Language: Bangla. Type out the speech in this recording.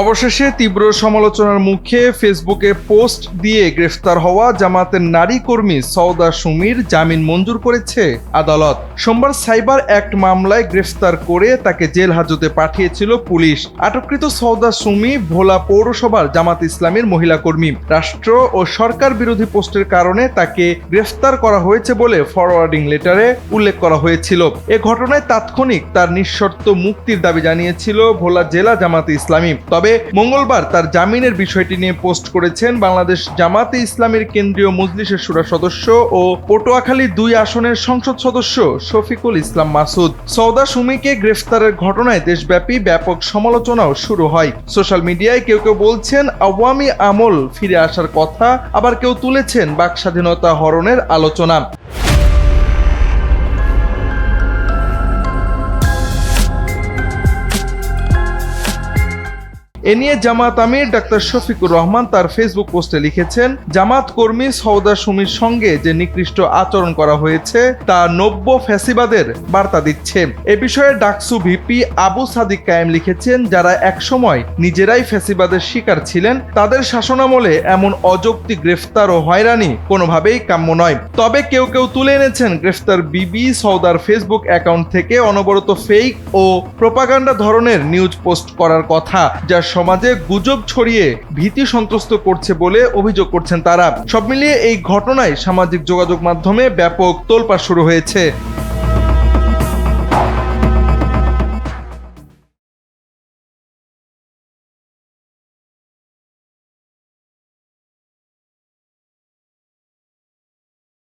অবশেষে তীব্র সমালোচনার মুখে ফেসবুকে পোস্ট দিয়ে গ্রেফতার হওয়া জামাতের নারী কর্মী সওদা সুমির জামিন মঞ্জুর করেছে আদালত। সোমবার সাইবার অ্যাক্ট মামলায় গ্রেফতার করে তাকে জেল হাজতে পাঠিয়েছিল পুলিশ। আটককৃত সওদা সুমি ভোলা পৌরসভার জামাত ইসলামীর মহিলা কর্মী। রাষ্ট্র ও সরকার বিরোধী পোস্টের কারণে তাকে গ্রেফতার করা হয়েছে বলে ফরওয়ার্ডিং লেটারে উল্লেখ করা হয়েছিল। এ ঘটনায় তাৎক্ষণিক তার নিঃশর্ত মুক্তির দাবি জানিয়েছিল ভোলা জেলা জামাতে ইসলামী। তবে মঙ্গলবার তার জামিনের বিষয়টি নিয়ে পোস্ট করেছেন বাংলাদেশ জামাতে ইসলামীর কেন্দ্রীয় মজলিসের শুরা সদস্য ও পটুয়াখালী 2 আসনের সংসদ সদস্য শফিকুল ইসলাম মাসুদ। সওদা সুমিকে গ্রেফতারের ঘটনায় দেশব্যাপী ব্যাপক সমালোচনাও শুরু হয়। সোশ্যাল মিডিয়ায় কেউ কেউ বলছেন আওয়ামী আমল ফিরে আসার কথা, আবার কেউ তুলেছেন বাক স্বাধীনতা হরণের আলোচনা। এ নিয়ে জামাত আমির ডাক্তার শফিকুর রহমান তার ফেসবুক পোস্টে লিখেছেন, জামাত কর্মী সওদা সুমির সঙ্গে যে নিকৃষ্ট আচরণ করা হয়েছে তা নব্য ফ্যাসিবাদের বার্তা দিচ্ছে। এ বিষয়ে ডাকসু ভিপি আবু সাদিক কায়েম লিখেছেন, যারা একসময় নিজেরাই ফ্যাসিবাদের শিকার ছিলেন তাদের শাসনামলে এমন অযৌক্তিক গ্রেফতার ও হয়রানি কোনোভাবেই কাম্য নয়। তবে কেউ কেউ তুলে এনেছেন গ্রেফতার বিবি সওদার ফেসবুক অ্যাকাউন্ট থেকে অনবরত ফেক ও প্রোপাগান্ডা ধরনের নিউজ পোস্ট করার কথা, যা সমাজে গুজব ছড়িয়ে ভীতি সন্ত্রস্ত করছে বলে অভিযোগ করছেন তারা। সব মিলিয়ে এই ঘটনায় সামাজিক যোগাযোগ মাধ্যমে ব্যাপক তোলপাড় শুরু হয়েছে।